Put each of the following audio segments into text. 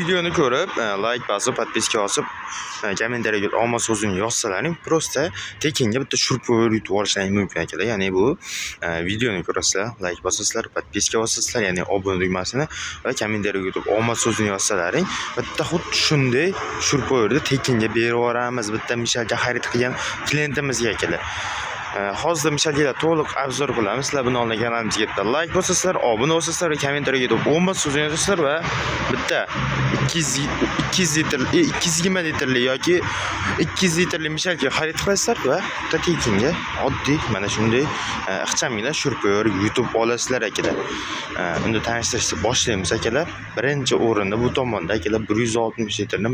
videoni ko'rib, like bosib, podpiska bosib, kommentariyaga omad so'zini yozsalaring, prosta tekinga bitta shurpo'r yutib olishlaring mumkin akalar. Ya'ni bu videoni ko'rasizlar, like bosasizlar, podpiska bosasizlar, ya'ni obuna tugmasini va kommentariyaga yutib omad so'zini yozsalaring, bitta xuddi shunday shurpo'rni tekinga berib yuboramiz bitta mishalga xarid qilgan klientimizga akalar. Hozir mishalga to'liq obzor qilamiz. Sizlar buni oldin kanalimizga bitta like bosasizlar, obuna bo'lsizlar va kommentariyaga yutib omad so'zini yozasizlar va bitta 220 litrli yoki 200 litrli mishalga xarid qilasizlar va bitta tekinga oddiy mana shunday ixchamgina shurpo'r yutib olasizlar akalar. Unda tanishtirishni boshlaymiz akalar. Birinchi o'rinda bu tomonda akalar 160 litrdan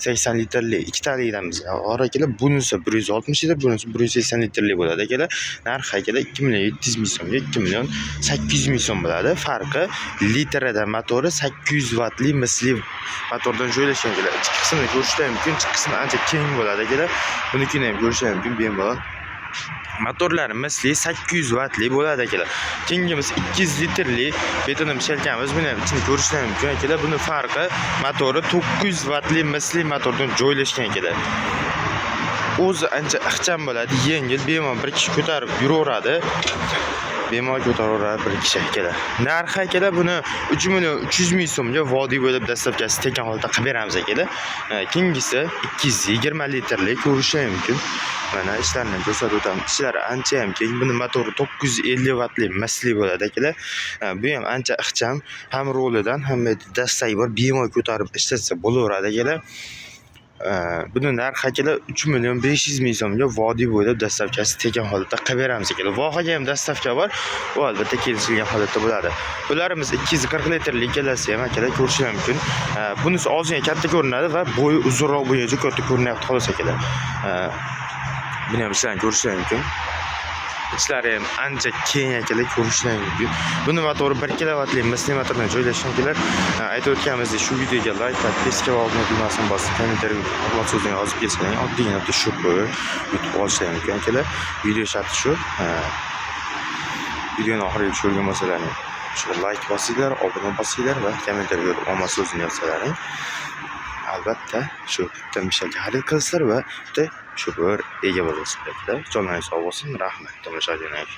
80 litrli ikkitalikdan biz bor akalar. Bunisi 160 litr, bunisi 180 litrli bo'ladi akalar. Narxi akalar 2 million 700 ming so'mga 2 million 800 ming so'm bo'ladi. Farqi litrida motori 800 vatli misli motordan joylashgan akalar. Ichki qismini ko'rishlar mumkin. Ichki qismi ancha keng bo'ladi akalar. Bunikini ham ko'rishlar mumkin bemalol. Motorlari misli 800 vatli bo'ladi akalar. Kengimiz 200 litrli beton mishalkamiz. Buni ham ichini ko'rishlar mumkin akalar. Buni farqi motori 900 vatli misli motordan joylashgan akalar. O'zi ancha ixcham bo'ladi, yengil, bemalol bir kishi ko'tarib yuraveradi. Bemalol ko'taraveradi bir kishi akalar. Narxi akalar buni 3 million 300 ming so'mga vodiy bo'lib dastavkasi tekin holatda qilib beramiz akalar. Kengisi 220 litrli ko'rishlar mumkin. Mana ishlarni ko'rsatib o'tamiz. Ishlari ancha ham keng. Buni motori 950 vatli misli bo'ladi akalar. Bu ham ancha ixcham, ham rolidan ham dastagi bor, bemalol ko'tarib ishlatsa bo'laveradi akalar. Buni narxi akalar 3 million 500 ming so'mga vodiy bo'ylab dastavkasi tekin holatda qilib beramiz akalar. Vohaga ham dastavka bor. Bu albatta kelishilgan holatda bo'ladi. Bularimiz 240 litrli ikkalasi ham akalar ko'rishingiz mumkin. Bunisi ozgina katta ko'rinadi va bo'yi uzunroq bo'yicha katta ko'rinyapti xolos akalar. Buni ham ishlarni ko'rishingiz mumkin. Ichlari ham ancha keng akalar ko'rishingiz mumkin. Buni motori 1 kilovatli misli motordan joylashgan akalar. Aytib o'tganimizdek, shu videoga like, podpiska va obuna tugmasini bosib, kommentariyaga omad so'zini yozib kelsangiz, oddiygina bitta shurpo'r yutib olishingiz mumkin akalar. Video sharti shu. Videoni oxiriga ko'rgan bo'lsalaring, shu like bosinglar, obuna bosinglar va kommentariyaga omad so'zini yozsalaring. Albatta shu bitta mishalga xarid qilasizlar va bitta shurpo'r ega bo'lasizlar. Joningiz sog' bo'lsin. Rahmat. Tomosha qiling.